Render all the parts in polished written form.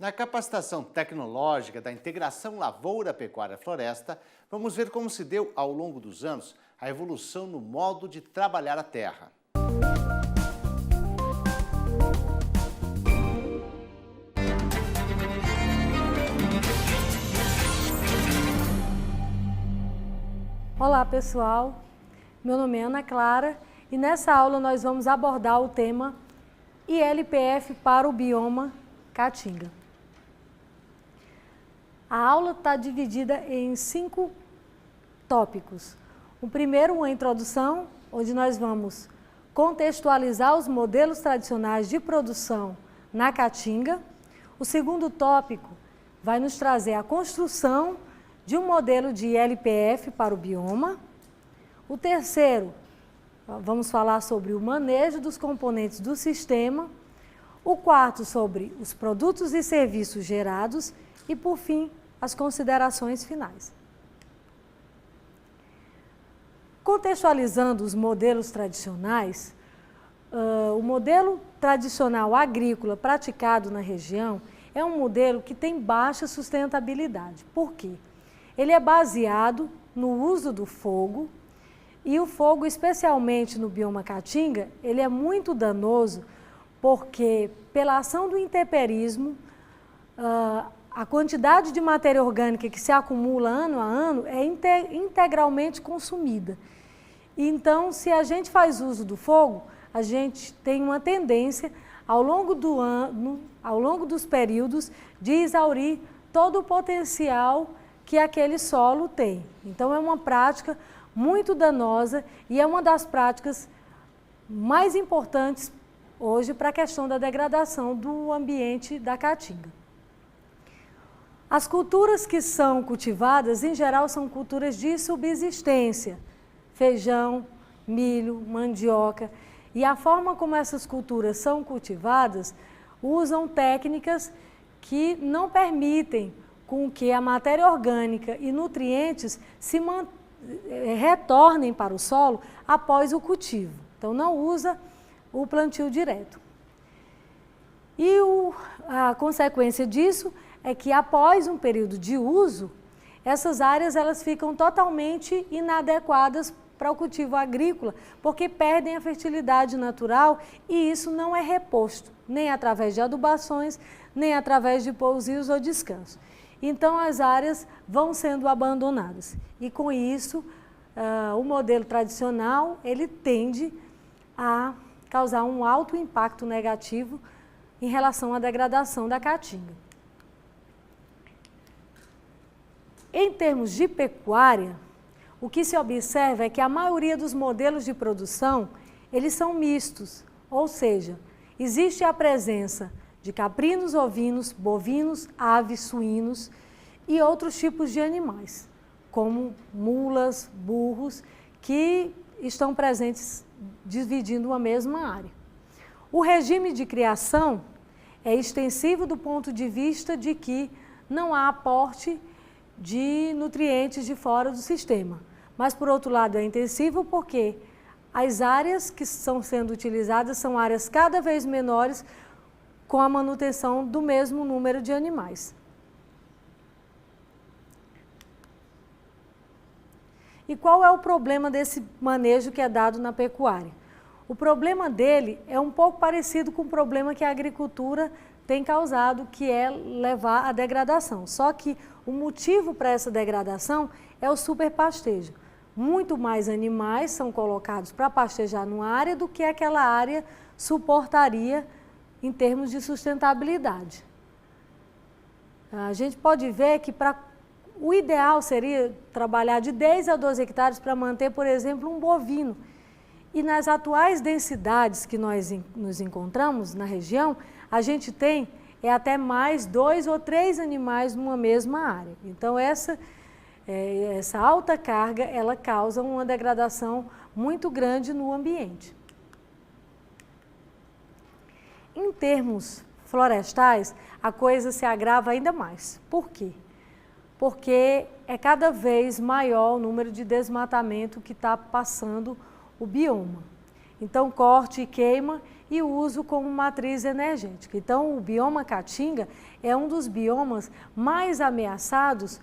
Na capacitação tecnológica da integração lavoura-pecuária-floresta, vamos ver como se deu ao longo dos anos a evolução no modo de trabalhar a terra. Olá pessoal, meu nome é Ana Clara e nessa aula nós vamos abordar o tema ILPF para o bioma Caatinga. A aula está dividida em 5 tópicos. O primeiro, uma introdução, onde nós vamos contextualizar os modelos tradicionais de produção na Caatinga. O segundo tópico vai nos trazer a construção de um modelo de ILPF para o bioma. O terceiro, vamos falar sobre o manejo dos componentes do sistema. O quarto, sobre os produtos e serviços gerados. E, por fim, as considerações finais. Contextualizando os modelos tradicionais, o modelo tradicional agrícola praticado na região é um modelo que tem baixa sustentabilidade. Por quê? Ele é baseado no uso do fogo, e o fogo, especialmente no bioma Caatinga, ele é muito danoso porque, pela ação do intemperismo, a quantidade de matéria orgânica que se acumula ano a ano é integralmente consumida. Então, se a gente faz uso do fogo, a gente tem uma tendência, ao longo do ano, ao longo dos períodos, de exaurir todo o potencial que aquele solo tem. Então, é uma prática muito danosa e é uma das práticas mais importantes hoje para a questão da degradação do ambiente da Caatinga. As culturas que são cultivadas, em geral, são culturas de subsistência, feijão, milho, mandioca, e a forma como essas culturas são cultivadas usam técnicas que não permitem com que a matéria orgânica e nutrientes retornem para o solo após o cultivo. Então, não usa o plantio direto. E a consequência disso é que, após um período de uso, essas áreas elas ficam totalmente inadequadas para o cultivo agrícola, porque perdem a fertilidade natural e isso não é reposto, nem através de adubações, nem através de pousios ou descanso. Então, as áreas vão sendo abandonadas. E, com isso, o modelo tradicional, ele tende a causar um alto impacto negativo em relação à degradação da Caatinga. Em termos de pecuária, o que se observa é que a maioria dos modelos de produção, eles são mistos, ou seja, existe a presença de caprinos, ovinos, bovinos, aves, suínos e outros tipos de animais, como mulas, burros, que estão presentes dividindo uma mesma área. O regime de criação é extensivo do ponto de vista de que não há aporte de nutrientes de fora do sistema, mas, por outro lado, é intensivo porque as áreas que estão sendo utilizadas são áreas cada vez menores, com a manutenção do mesmo número de animais. E qual é o problema desse manejo que é dado na pecuária? O problema dele é um pouco parecido com o problema que a agricultura tem causado, que é levar à degradação. Só que o motivo para essa degradação é o superpastejo. Muito mais animais são colocados para pastejar numa área do que aquela área suportaria em termos de sustentabilidade. A gente pode ver que o ideal seria trabalhar de 10 a 12 hectares para manter, por exemplo, um bovino. E nas atuais densidades que nós nos encontramos na região, a gente tem até mais 2 ou 3 animais numa mesma área. Então, essa alta carga, ela causa uma degradação muito grande no ambiente. Em termos florestais, a coisa se agrava ainda mais. Por quê? Porque é cada vez maior o número de desmatamento que está passando o bioma. então corte e queima e uso como matriz energética. Então o bioma Caatinga é um dos biomas mais ameaçados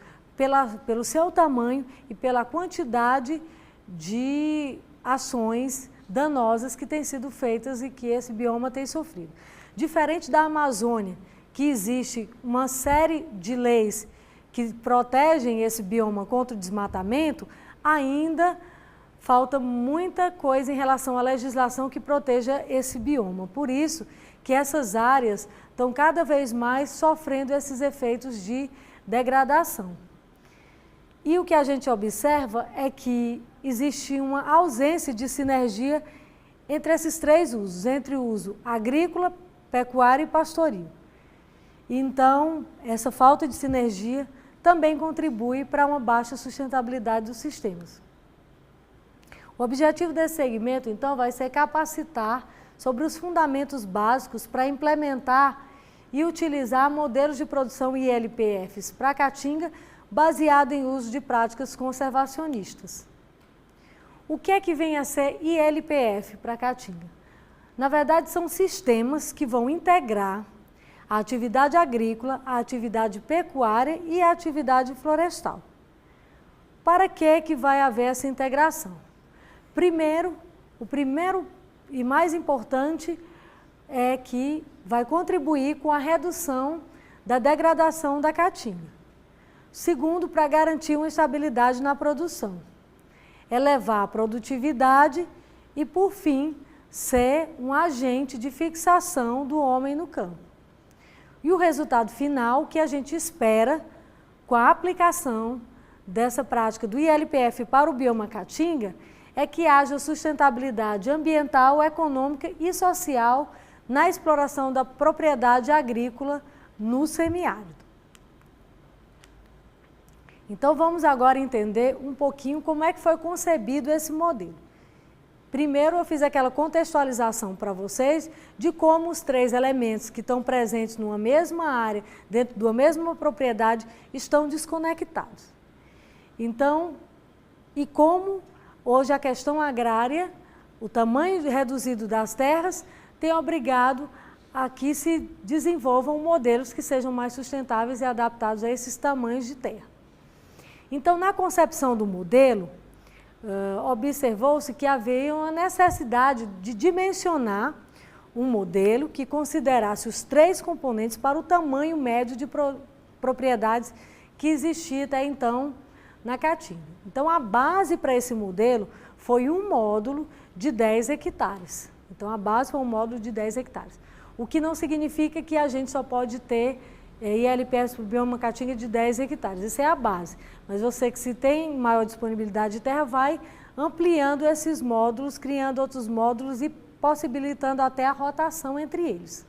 pelo seu tamanho e pela quantidade de ações danosas que têm sido feitas e que esse bioma tem sofrido. Diferente da Amazônia, que existe uma série de leis que protegem esse bioma contra o desmatamento, ainda falta muita coisa em relação à legislação que proteja esse bioma. Por isso que essas áreas estão cada vez mais sofrendo esses efeitos de degradação. E o que a gente observa é que existe uma ausência de sinergia entre esses três usos, entre o uso agrícola, pecuário e pastoril. Então, essa falta de sinergia também contribui para uma baixa sustentabilidade dos sistemas. O objetivo desse segmento, então, vai ser capacitar sobre os fundamentos básicos para implementar e utilizar modelos de produção ILPFs para a Caatinga, baseado em uso de práticas conservacionistas. O que é que vem a ser ILPF para a Caatinga? Na verdade, são sistemas que vão integrar a atividade agrícola, a atividade pecuária e a atividade florestal. Para que vai haver essa integração? Primeiro, o primeiro e mais importante é que vai contribuir com a redução da degradação da Caatinga. Segundo, para garantir uma estabilidade na produção, elevar a produtividade e, por fim, ser um agente de fixação do homem no campo. E o resultado final que a gente espera com a aplicação dessa prática do ILPF para o bioma Caatinga é que haja sustentabilidade ambiental, econômica e social na exploração da propriedade agrícola no semiárido. Então vamos agora entender um pouquinho como é que foi concebido esse modelo. Primeiro eu fiz aquela contextualização para vocês de como os três elementos que estão presentes numa mesma área, dentro de uma mesma propriedade, estão desconectados. Então, e como hoje a questão agrária, o tamanho reduzido das terras, tem obrigado a que se desenvolvam modelos que sejam mais sustentáveis e adaptados a esses tamanhos de terra. Então, na concepção do modelo, observou-se que havia uma necessidade de dimensionar um modelo que considerasse os três componentes para o tamanho médio de propriedades que existia até então na Caatinga. Então, a base para esse modelo foi um módulo de 10 hectares. Então, a base foi um módulo de 10 hectares. O que não significa que a gente só pode ter ILPF para o bioma Caatinga de 10 hectares. Isso é a base. Mas você que se tem maior disponibilidade de terra, vai ampliando esses módulos, criando outros módulos e possibilitando até a rotação entre eles.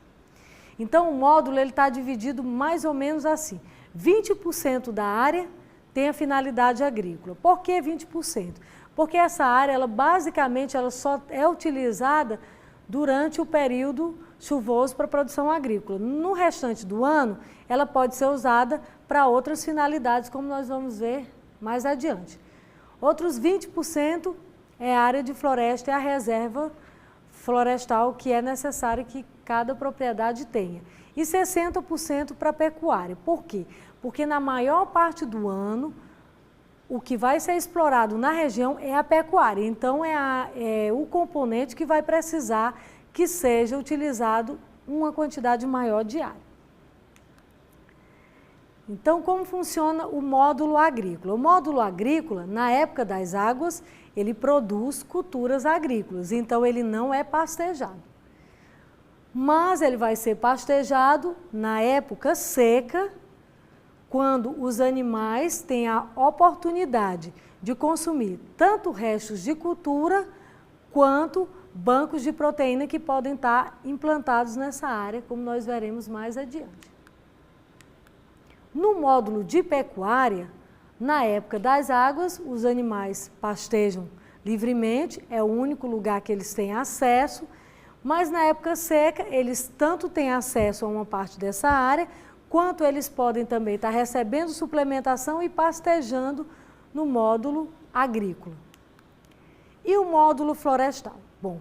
Então, o módulo está dividido mais ou menos assim. 20% da área tem a finalidade agrícola. Por que 20%? Porque essa área, basicamente, ela só é utilizada durante o período chuvoso para a produção agrícola. No restante do ano, ela pode ser usada para outras finalidades, como nós vamos ver mais adiante. Outros 20% é a área de floresta e a reserva florestal que é necessário que cada propriedade tenha. E 60% para a pecuária. Por quê? Porque na maior parte do ano, o que vai ser explorado na região é a pecuária. Então, é o componente que vai precisar que seja utilizado uma quantidade maior de área. Então, como funciona o módulo agrícola? O módulo agrícola, na época das águas, ele produz culturas agrícolas, então ele não é pastejado. Mas ele vai ser pastejado na época seca, quando os animais têm a oportunidade de consumir tanto restos de cultura quanto bancos de proteína que podem estar implantados nessa área, como nós veremos mais adiante. No módulo de pecuária, na época das águas, os animais pastejam livremente, é o único lugar que eles têm acesso, mas na época seca, eles tanto têm acesso a uma parte dessa área, quanto eles podem também estar recebendo suplementação e pastejando no módulo agrícola. E o módulo florestal? Bom,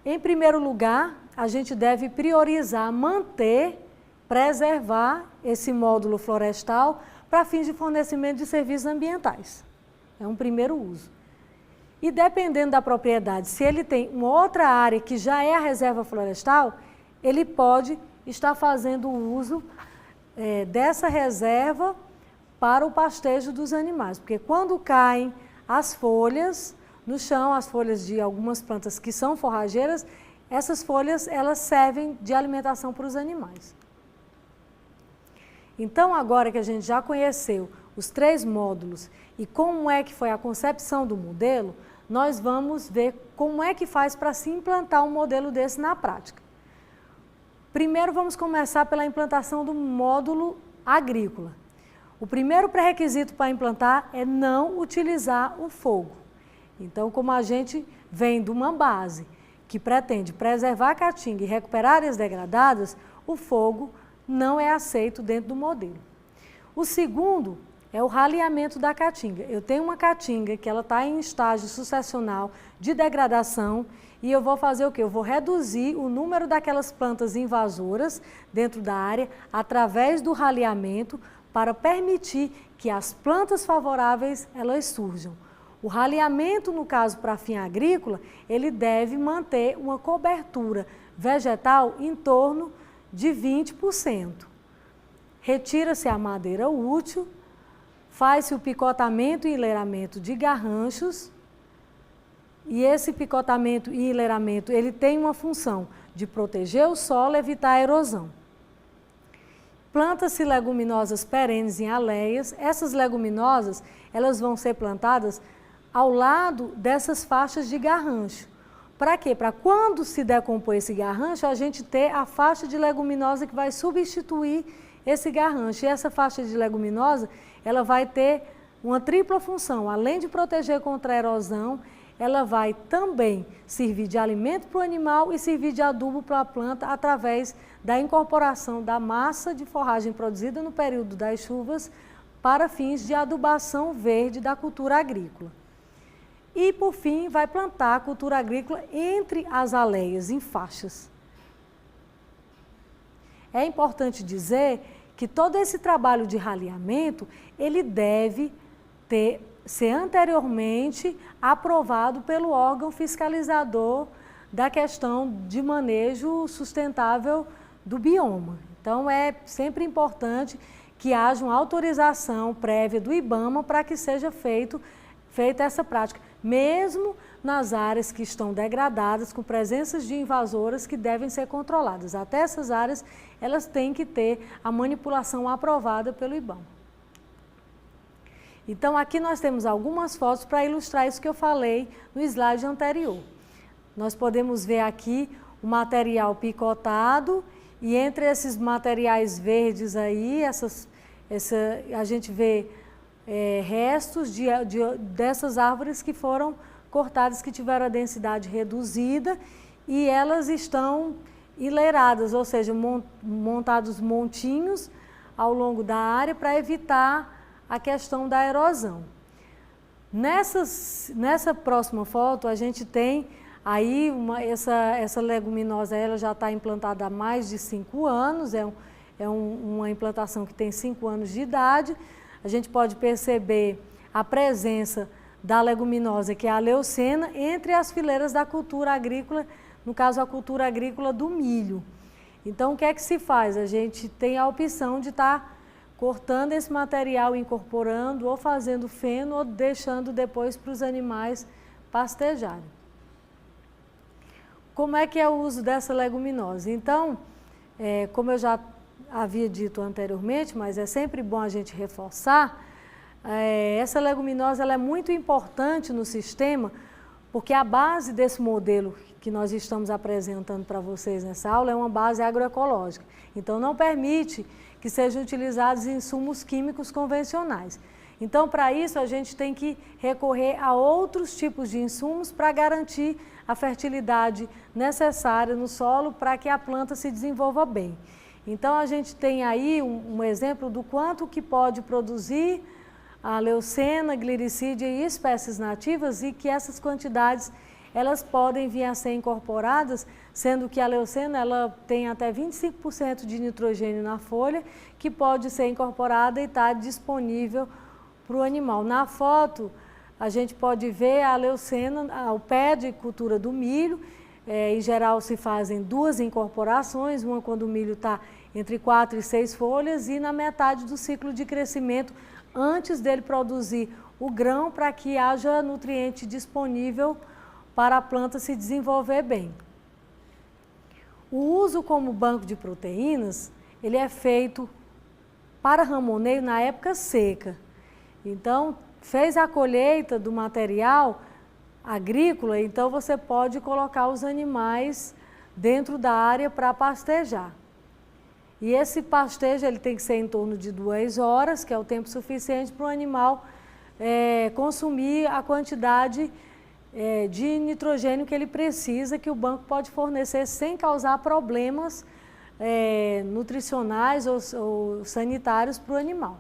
Em primeiro lugar, a gente deve priorizar, manter, preservar esse módulo florestal para fins de fornecimento de serviços ambientais. É um primeiro uso. E dependendo da propriedade, se ele tem uma outra área que já é a reserva florestal, ele pode estar fazendo uso dessa reserva para o pastejo dos animais. Porque quando caem as folhas no chão, as folhas de algumas plantas que são forrageiras, essas folhas elas servem de alimentação para os animais. Então, agora que a gente já conheceu os 3 módulos e como é que foi a concepção do modelo, nós vamos ver como é que faz para se implantar um modelo desse na prática. Primeiro, vamos começar pela implantação do módulo agrícola. O primeiro pré-requisito para implantar é não utilizar o fogo. Então, como a gente vem de uma base que pretende preservar a caatinga e recuperar áreas degradadas, o fogo não é aceito dentro do modelo. O segundo é o raleamento da caatinga. Eu tenho uma caatinga que ela está em estágio sucessional de degradação e eu vou fazer o quê? Eu vou reduzir o número daquelas plantas invasoras dentro da área através do raleamento para permitir que as plantas favoráveis elas surjam. O raleamento, no caso para fim agrícola, ele deve manter uma cobertura vegetal em torno de 20%. Retira-se a madeira útil, faz-se o picotamento e enleiramento de garranchos, e esse picotamento e enleiramento ele tem uma função de proteger o solo e evitar a erosão. Planta-se leguminosas perenes em aleias. Essas leguminosas elas vão ser plantadas ao lado dessas faixas de garrancho. Para quê? Para quando se decompor esse garrancho, a gente ter a faixa de leguminosa que vai substituir esse garrancho. E essa faixa de leguminosa, ela vai ter uma tripla função. Além de proteger contra a erosão, ela vai também servir de alimento para o animal e servir de adubo para a planta através da incorporação da massa de forragem produzida no período das chuvas para fins de adubação verde da cultura agrícola. E, por fim, vai plantar a cultura agrícola entre as aleias, em faixas. É importante dizer que todo esse trabalho de raleamento, ele deve ser anteriormente aprovado pelo órgão fiscalizador da questão de manejo sustentável do bioma. Então, é sempre importante que haja uma autorização prévia do IBAMA para que seja feita essa prática, mesmo nas áreas que estão degradadas, com presenças de invasoras que devem ser controladas. Até essas áreas, elas têm que ter a manipulação aprovada pelo IBAMA. Então, aqui nós temos algumas fotos para ilustrar isso que eu falei no slide anterior. Nós podemos ver aqui o material picotado e entre esses materiais verdes aí, a gente vê restos dessas árvores que foram cortadas, que tiveram a densidade reduzida e elas estão enleiradas, ou seja, montados montinhos ao longo da área para evitar a questão da erosão. Nessa próxima foto, a gente tem aí essa leguminosa, ela já está implantada há mais de 5 anos, uma implantação que tem 5 anos de idade. A gente pode perceber a presença da leguminosa, que é a leucena, entre as fileiras da cultura agrícola, no caso a cultura agrícola do milho. Então, o que é que se faz? A gente tem a opção de estar cortando esse material, incorporando, ou fazendo feno, ou deixando depois para os animais pastejarem. Como é que é o uso dessa leguminosa? Então, como eu já havia dito anteriormente, mas é sempre bom a gente reforçar, essa leguminosa ela é muito importante no sistema, porque a base desse modelo que nós estamos apresentando para vocês nessa aula é uma base agroecológica. Então, não permite que sejam utilizados insumos químicos convencionais. Então, para isso, a gente tem que recorrer a outros tipos de insumos para garantir a fertilidade necessária no solo para que a planta se desenvolva bem. Então, a gente tem aí um exemplo do quanto que pode produzir a leucena, glicídia e espécies nativas e que essas quantidades elas podem vir a ser incorporadas, sendo que a leucena ela tem até 25% de nitrogênio na folha, que pode ser incorporada e está disponível para o animal. Na foto, a gente pode ver a leucena, o pé de cultura do milho. Em geral, se fazem 2 incorporações, uma quando o milho está entre 4 e 6 folhas e na metade do ciclo de crescimento, antes dele produzir o grão, para que haja nutriente disponível para a planta se desenvolver bem. O uso como banco de proteínas, ele é feito para ramoneio na época seca. Então, fez a colheita do material agrícola, então você pode colocar os animais dentro da área para pastejar. E esse pastejo ele tem que ser em torno de 2 horas, que é o tempo suficiente para o animal consumir a quantidade de nitrogênio que ele precisa, que o banco pode fornecer sem causar problemas nutricionais ou sanitários para o animal.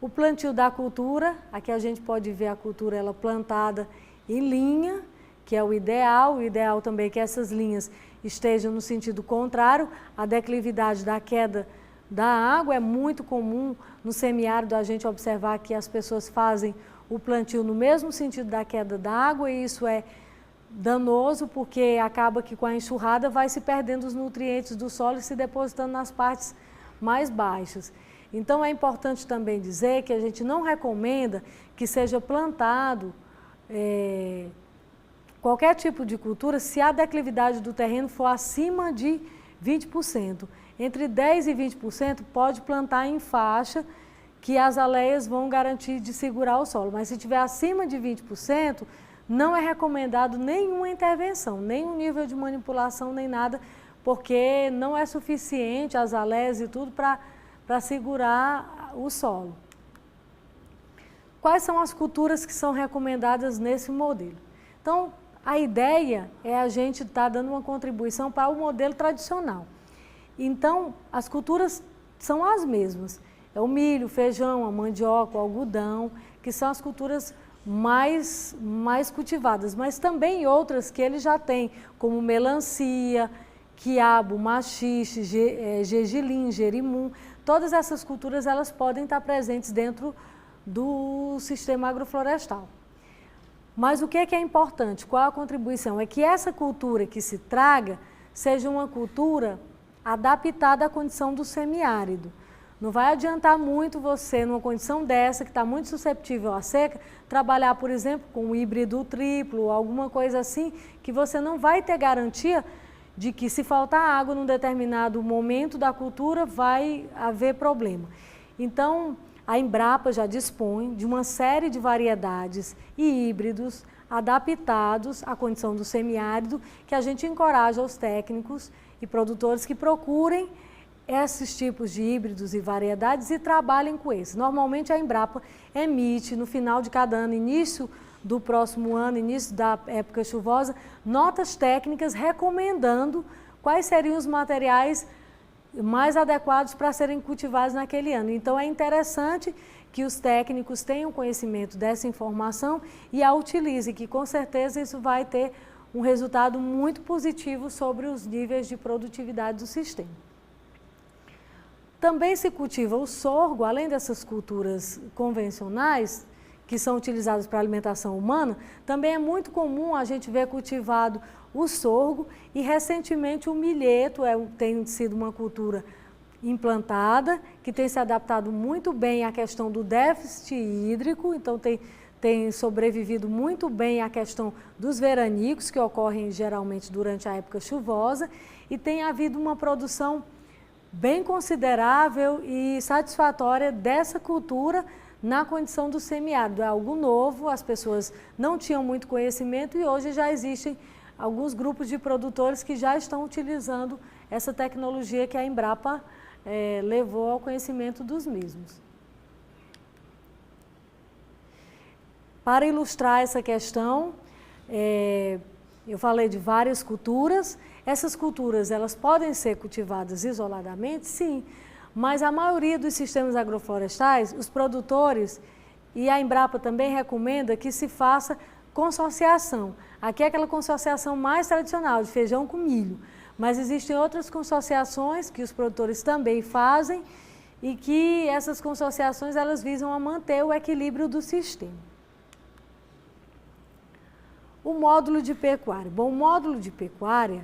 O plantio da cultura, aqui a gente pode ver a cultura ela plantada em linha, que é o ideal também é que essas linhas estejam no sentido contrário, a declividade da queda da água. É muito comum no semiárido a gente observar que as pessoas fazem o plantio no mesmo sentido da queda da água, e isso é danoso porque acaba que com a enxurrada vai se perdendo os nutrientes do solo e se depositando nas partes mais baixas. Então é importante também dizer que a gente não recomenda que seja plantado qualquer tipo de cultura se a declividade do terreno for acima de 20%. Entre 10% e 20% pode plantar em faixa, que as aleias vão garantir de segurar o solo. Mas se tiver acima de 20%, não é recomendado nenhuma intervenção, nenhum nível de manipulação, nem nada, porque não é suficiente as aleias e tudo para segurar o solo. Quais são as culturas que são recomendadas nesse modelo? Então, a ideia é a gente estar dando uma contribuição para o modelo tradicional. Então, as culturas são as mesmas. É o milho, o feijão, a mandioca, o algodão, que são as culturas mais cultivadas, mas também outras que ele já tem, como melancia, quiabo, maxixe, gergelim, jerimum. Todas essas culturas elas podem estar presentes dentro do sistema agroflorestal. Mas o que é importante? Qual a contribuição? É que essa cultura que se traga seja uma cultura adaptada à condição do semiárido. Não vai adiantar muito você, numa condição dessa, que está muito susceptível à seca, trabalhar, por exemplo, com um híbrido triplo, alguma coisa assim, que você não vai ter garantia de que se faltar água num determinado momento da cultura vai haver problema. Então, a Embrapa já dispõe de uma série de variedades e híbridos adaptados à condição do semiárido, que a gente encoraja os técnicos e produtores que procurem esses tipos de híbridos e variedades e trabalhem com esses. Normalmente a Embrapa emite no final de cada ano, início do próximo ano, início da época chuvosa, notas técnicas recomendando quais seriam os materiais mais adequados para serem cultivados naquele ano. Então é interessante que os técnicos tenham conhecimento dessa informação e a utilizem, que com certeza isso vai ter um resultado muito positivo sobre os níveis de produtividade do sistema. Também se cultiva o sorgo, além dessas culturas convencionais, que são utilizadas para a alimentação humana, também é muito comum a gente ver cultivado o sorgo e recentemente o milheto tem sido uma cultura implantada, que tem se adaptado muito bem à questão do déficit hídrico, então tem sobrevivido muito bem à questão dos veranicos, que ocorrem geralmente durante a época chuvosa, e tem havido uma produção bem considerável e satisfatória dessa cultura na condição do semiárido. É algo novo, as pessoas não tinham muito conhecimento e hoje já existem alguns grupos de produtores que já estão utilizando essa tecnologia que a Embrapa levou ao conhecimento dos mesmos. Para ilustrar essa questão, eu falei de várias culturas. Essas culturas, elas podem ser cultivadas isoladamente? Sim, mas a maioria dos sistemas agroflorestais, os produtores e a Embrapa também recomenda que se faça consociação. Aqui é aquela consociação mais tradicional, de feijão com milho. Mas existem outras consociações que os produtores também fazem e que essas consociações elas visam a manter o equilíbrio do sistema. O módulo de pecuária. Bom, o módulo de pecuária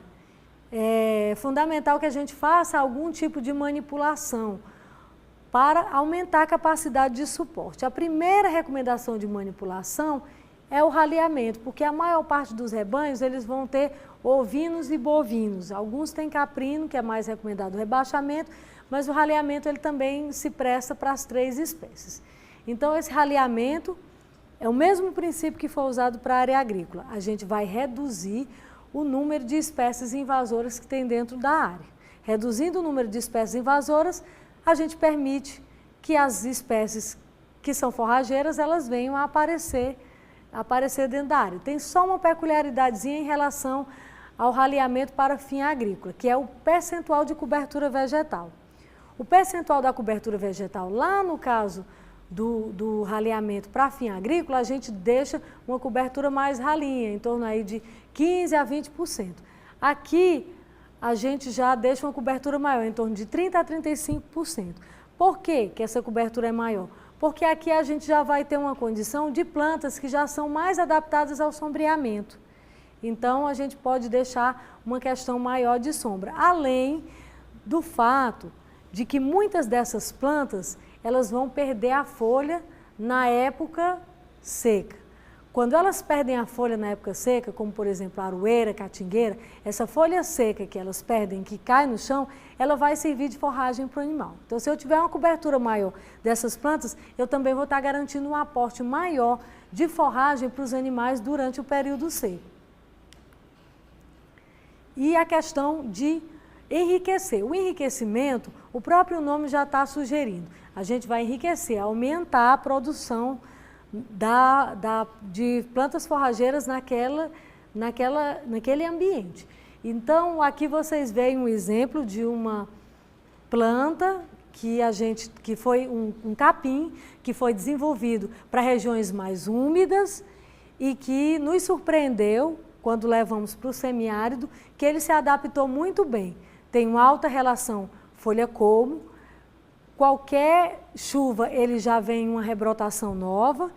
é fundamental que a gente faça algum tipo de manipulação para aumentar a capacidade de suporte. A primeira recomendação de manipulação é o raleamento, porque a maior parte dos rebanhos eles vão ter ovinos e bovinos. Alguns têm caprino, que é mais recomendado o rebaixamento, mas o raleamento ele também se presta para as 3 espécies. Então esse raleamento é o mesmo princípio que foi usado para a área agrícola. A gente vai reduzir o número de espécies invasoras que tem dentro da área. Reduzindo o número de espécies invasoras, a gente permite que as espécies que são forrageiras, elas venham a aparecer dentro da área. Tem só uma peculiaridadezinha em relação ao raleamento para fim agrícola, que é o percentual de cobertura vegetal. O percentual da cobertura vegetal, lá no caso do raleamento para fim agrícola, a gente deixa uma cobertura mais ralinha, em torno aí de 15% a 20%. Aqui, a gente já deixa uma cobertura maior, em torno de 30% a 35%. Por que essa cobertura é maior? Porque aqui a gente já vai ter uma condição de plantas que já são mais adaptadas ao sombreamento. Então, a gente pode deixar uma questão maior de sombra. Além do fato de que muitas dessas plantas, elas vão perder a folha na época seca. Quando elas perdem a folha na época seca, como por exemplo a aroeira, a catingueira, essa folha seca que elas perdem, que cai no chão, ela vai servir de forragem para o animal. Então, se eu tiver uma cobertura maior dessas plantas, eu também vou estar garantindo um aporte maior de forragem para os animais durante o período seco. E a questão de enriquecer. O enriquecimento, o próprio nome já está sugerindo. A gente vai enriquecer, aumentar a produção de plantas forrageiras naquele ambiente. Então, aqui vocês veem um exemplo de uma planta que foi um capim, que foi desenvolvido para regiões mais úmidas e que nos surpreendeu quando levamos para o semiárido, que ele se adaptou muito bem. Tem uma alta relação folha-colmo, qualquer chuva ele já vem uma rebrotação nova,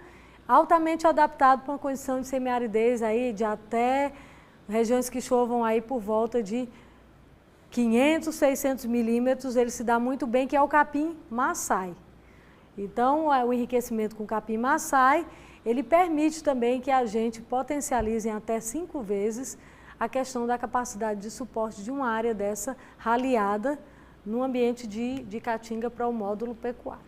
altamente adaptado para uma condição de semiaridez aí de até regiões que chovam aí por volta de 500, 600 milímetros, ele se dá muito bem, que é o capim maçai. Então, o enriquecimento com capim maçai, ele permite também que a gente potencialize em até 5 vezes a questão da capacidade de suporte de uma área dessa raleada no ambiente de caatinga para o módulo pecuário.